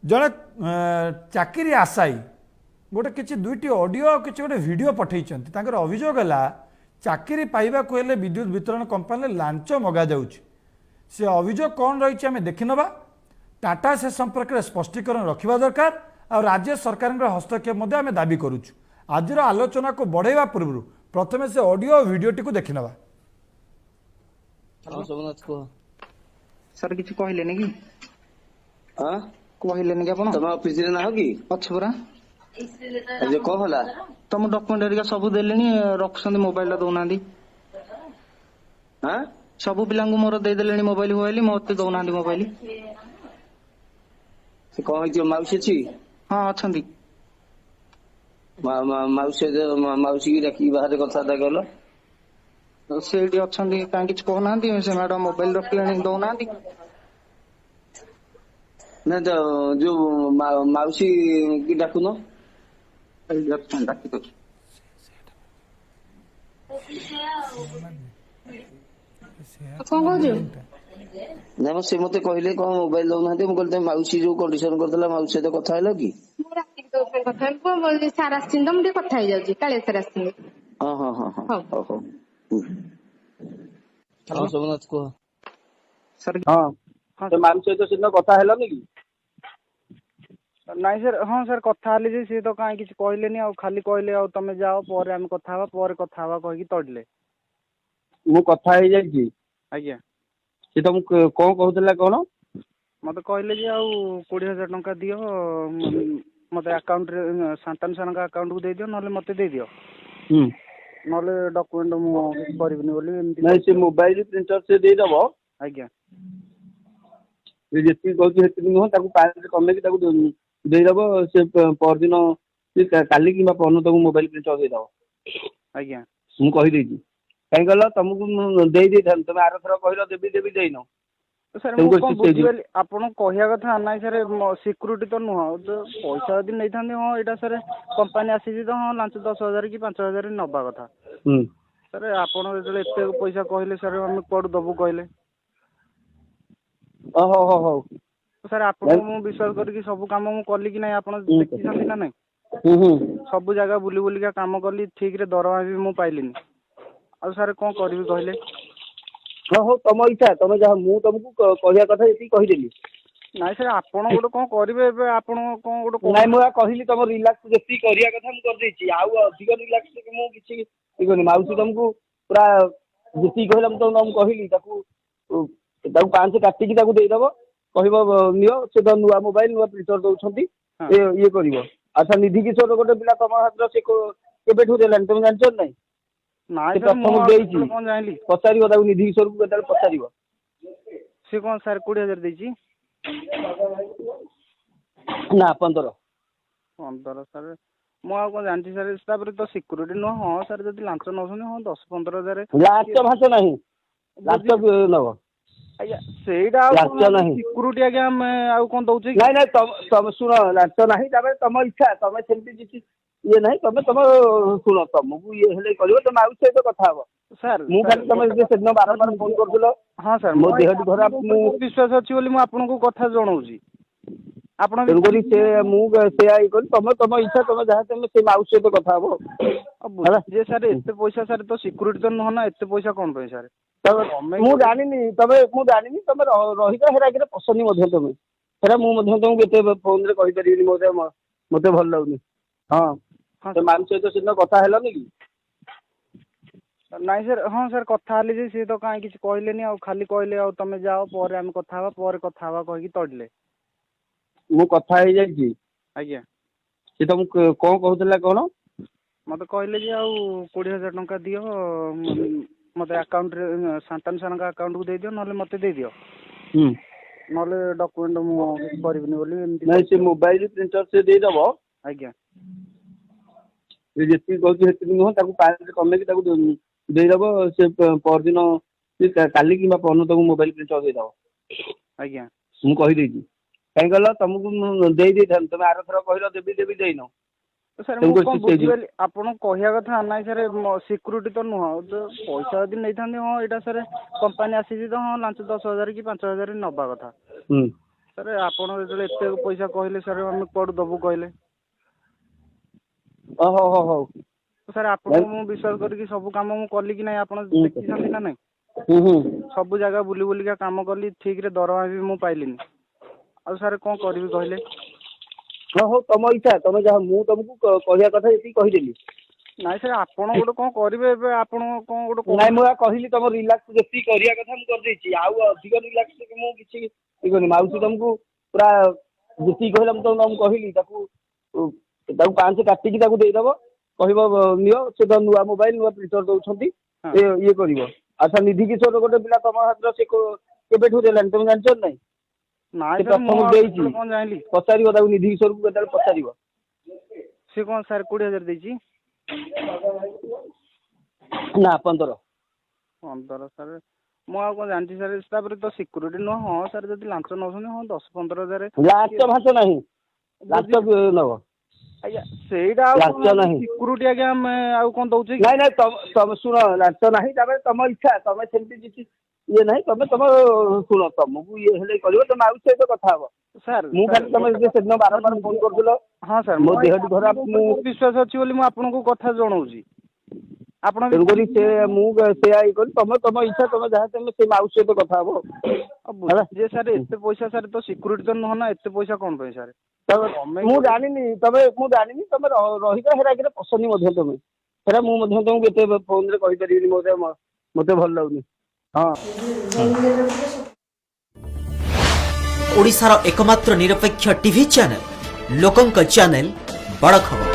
जड़े चाकरी आशायी गोटे किसी दुईटी ऑडियो किसी गोटे वीडियो पठई अभियोग है चाकरी पाइबा हेले विद्युत वितरण कंपानी लांच मगा जाउछि। से अभियोग कौन रही आम देखिनवा टाटा से संपर्क में स्पष्टीकरण रखा दरकार और राज्य सरकार हस्तक्षेप आम दाबी करुचु। आज आलोचना को बढ़ावा पूर्व प्रथम से ऑडियो और वीडियो टी देखिनवा। सर किसी कहले कि हाँ कहले कि आपण तुम ऑफिस रे ना हो कि अच्छे परा जे कौन होला तुम डॉक्यूमेंट हरिका सब देले रखुଛନ୍ତି मोबाइल दौना हाँ सब पिला मोर देदेले मोबाइल मोबाइल मत दौना मोबाइल से कौन है माउसी छी हाँ अच्छा माउसी माउसी की रखी बाहर कथा कहल से अच्छा कहीं किसी कहना से मैडम मोबाइल रखिले दौना ना तो जो माउसी की डाकुन डाकी दो कौन कौन ना से मते कहले कौन मोबाइल दौना मु कहते माउसी जो कंडीशन करदेला माउसी सहित कथा हेलो कि सार आस कथा हो जाऊँ काले सार आस हाँ हाँ हाँ हाँ हाँ हाँ सोमनाथ कह सर हाँ तो माउसी सहित से कथा हेलो कि नाई सर हाँ सर कथा जे सी तो कहीं किसी कहले आ खाली कहले आ तुम जाओ पर आम कथा कथा कहीकि तड़िले मु कथा हो जाइए आज्ञा से तुमको कौन कहूला कौन मत कहले जे आउ 20,000 टंका दियो मत अकाउंट रे शांतनु सर अकाउंट को दे दियो नले मते दे दियो नले डॉक्यूमेंट मु करबिनी बोली एमती नहीं से मोबाइल प्रिंटर से दे दबो आज्ञा जेती कहूँ हेती नुह ताकू 5 कमे की दे दबो से परदिन काली कि परन तुमको मोबाइल प्रिंटर दे दबो आज्ञा मु कहि देजी कहीं कहल तुमको दे था तुम आर थर कहल देवी देवी देन सर मु कोन बुझिबेली आपण कहिया कथा नाइ सर सिक्यूरिटी तो नुह तो पैसा यदि नै थांदे हां एटा सर कंपनी आसी तो हां लांच 10,000 कि 5,000 नबा कथा सर आपण जले एते पैसा कहले सर हम कोड दबु कहले ओहो हो हो सर आपण मु विश्वास करके सब काम मु कली कि नै आपण देखि छथि ना नै सब जगह बुली बुली का काम कली ठीक रे दरमा भी मु पाइलिनी आ सर कोन करबी कहले हाँ हो तुम इच्छा तुम जहाँ मु तुमको कहया कथा ये कहीदेली नाइ सर आपण गोटे कोन करिवे एबे आपण कोन गोटे नाइ मु कहली तुम रिलैक्स जेती करिया कथा मु कर देछि आउ अधिक रिलैक्स मु किछि इकोनी माउसी तुमको पूरा जेती कहला मु तुमको कहली ताकू 5 काटी की ताकू दे दबो कहबो नियो से तो नुआ मोबाइल नुआ प्रिंटर दउछंती ये करिवो अच्छा निधि किशोर गोटे पिला तुम हाथ से केबेठू देलानी तुम जानछ नै नाइ सर मु कोन जानली पचारिबो ताकू निधि किशोर को केताल पचारिबो से कोन सर 20,000 देछि ना 15 सर मु आ कोन जानछि सर तापर तो सिक्यूरिटी नो हां सर जदि लांच नछन हां 10-15,000 लास्ट भाषा नहीं लास्ट नबो आज्ञा सेटा सिक्यूरिटी आज्ञा हम आ कोन दउछि नहीं नहीं तुम सुनो लास्ट नहीं तापर तुम इच्छा तुम सेमती किछि ये नहीं तुम तुम सुनो तुमको ये हेले करिवो तुम आउ से तो कथा हबो सर मु खाली तुम जे सेदिन बारंबार फोन करदिलो हां सर मो देहटी खराब मु विश्वास अछि बोली मु आपन को कथा जणाउछि आपण तेन करी से मु से आई करी तुम इच्छा तुम जहाँ तुम से माउस से तो कथा हबो जे सर एते पैसा सर तो सिक्यूरिटी तो न ना एते पैसा कोन पे सर मु जानिनी तबे मु जानिनी तबे रहिका हेरा के पसंद मध्य तुम हेरा मु मध्य तुमको केते फोन रे कहि परिबिनी मते भल लागुनी हां तो माउस से तो सिन कथा हेलनी कि नाइ सर हाँ सर कथा हली जे सी तो कहीं किसी कहले आ खाली कहले आ तुम जाओ पर आम कथा कहीकि तड़िले मु कथा हो जाइए आज्ञा से तुमको कौन कहूला कौन मत कहले जे आउ 20,000 टंका दियो मते अकाउंट रे शांतनु सर अकाउंट को दे दियो नले मते दे दियो नले डॉक्यूमेंट मु करबिनी बोली एमती नहीं से मोबाइल प्रिंटर से दे दबो आज्ञा जेती कहूँ हेती नुह ताकू 5 कमे की ताकू दे दबो से परदिन काली कि परन तुमको मोबाइल प्रिंटर दे दबो आज्ञा मु कहि देछि कहीं कहल तुमको दे था तुम आर थर कहल देवी देवी देन सर मु कोन बुझिबेली आपण कहिया कथा नाइ सर सिक्यूरिटी तो नुह तो पैसा यदि नै थांदे हां एटा सर कंपनी आसी तो हां लांच 10,000 कि 5,000 नबा कथा ସାର୍ ଆପଣ ଯେତେବେଳେ ଏତେ ପଇସା କହିଲେ ସାର୍ ଆମେ କୁଆଡୁ ଦବୁ କହିଲେ? ହଉ ସାର୍ ଆପଣଙ୍କୁ ମୁଁ ବିଶ୍ୱାସ କରିକି ସବୁ କାମ ମୁଁ କଲି କି ନାହିଁ ଆପଣ ଦେଖିଛନ୍ତି ନା ନାଇଁ? ସବୁ ଜାଗା ବୁଲି ବୁଲିକା କାମ କଲି, ଠିକରେ ଦରମା ବି ମୁଁ ପାଇଲିନି। ଆଉ ସାର୍ କଣ କରିବି କହିଲେ? ହଉ ତମ ଇଚ୍ଛା, ତମେ ଯାହା, ମୁଁ ତମକୁ କହିବା କଥା ଯେତିକି କହିଦେଲି। ନାଇଁ ସାର୍ ଆପଣ ଗୋଟେ କଣ କରିବେ ଏବେ, ଆପଣ କଣ ଗୋଟେ ନାଇଁ ମୁଁ କହିଲି ତମ ରିଲାକ୍ସ ଯେତିକି କରିବା କଥା ମୁଁ କରିଦେଇଛି, ଆଉ ଅଧିକ ରିଲାକ୍ସ ମୁଁ କିଛି ଇଏ କରିନି। ମାଉସୀ ତମକୁ ପୁରା ଯେତିକି କହିଲା ମୁଁ ତମକୁ କହିଲି, ତାକୁ 5 କାଟିକି ତାକୁ ଦେଇଦବ, କହିବ ନିଅ, ସେ ତ ନୂଆ ମୋବାଇଲ ନୂଆ ପ୍ରିଣ୍ଟର ଦଉଛନ୍ତି, ଇଏ କରିବ। ଆଚ୍ଛା ନିଧି କିଶୋର ଗୋଟେ ପିଲା ତମ ହାତରେ ସେ କେବେଠୁ ଦେଲାଣି ତମେ ଜାଣିଛ ନାଇଁ? ନାଇଁ ସେ ସାର୍ ମୁଁ ପ୍ରଥମ ଦେଇଛି, କଣ ଜାଣିଲି? ପଚାରିବ ତାକୁ, ନିଧି କିଶୋରକୁ କେତେବେଳେ ପଚାରିବ। ସେ କଣ ସାର୍ 20,000 ଦେଇଛି? ନା 15 ସାର୍ ମୁଁ ଆଉ କଣ ଜାଣିଛି ସାର୍। ତାପରେ ତ ସିକ୍ୟୁରିଟି ନୁହଁ। ହଁ ସାର୍ ଯଦି ଲାଞ୍ଚ ନେଉଛନ୍ତି, ହଁ 10-15 ହଜାର। ଲାଞ୍ଚ ଫାଞ୍ଚ ନାହିଁ, ଲାଞ୍ଚ ନବ ଆଜ୍ଞା ସେଇଟା ଆଉ ଲାଞ୍ଚ ନାହିଁ। ସିକ୍ୟୁରିଟି ଆଜ୍ଞା ଆମେ ଆଉ କଣ ଦଉଛେ କି? ନାଇଁ ତମେ ଶୁଣ, ଲାଞ୍ଚ ନାହିଁ। ତାପରେ ତମ ଇଚ୍ଛା, ତମେ ସେମିତି କିଛି ଇଏ ନାହିଁ, ତମ ଶୁଣ, ତମକୁ ଇଏ ହେଲେ କରିବ, ତମେ ଆଉ ସହିତ କଥା ହବ। ସାର୍ ମୁଁ ଖାଲି ତମେ ସେଦିନ ବାରମ୍ବାର ଫୋନ କରୁଥିଲ। ହଁ ସାର୍ ମୋ ଦେହଟି ଖରାପ, ମୁଁ ବିଶ୍ୱାସ ଅଛି ବୋଲି ମୁଁ ଆପଣଙ୍କୁ କଥା ଜଣଉଛି। ଆପଣ ତେଣୁକରି ମୁଁ ସେୟା ଇଏ କରି ତମ ଇଚ୍ଛା, ତମେ ଯାହା ଚାହିଁବ ସେ ମାଉସୀ ସହିତ କଥା ହବ ହେଲା। ଯେ ସାର୍ ଏତେ ପଇସା ସାର୍ ତ ସିକ୍ୟୁରିଟି ତ ନୁହଁ ନା, ଏତେ ପଇସା କଣ ପାଇଁ ସାର୍? ମୁଁ ଜାଣିନି ତମେ ରହିବା ହେରାକିରେ ପସନ୍ଦ ମଧ୍ୟ ତମେ ହେରା, ମୁଁ ମଧ୍ୟ ତମକୁ ଏତେ ଫୋନରେ କହିପାରିବିନି, ମତେ ଭଲ ଲାଗୁନି। ହଁ, ओडिशार एकमात्र निरपेक्ष टीवी चैनल लोकंक चैनल बड़ खबर।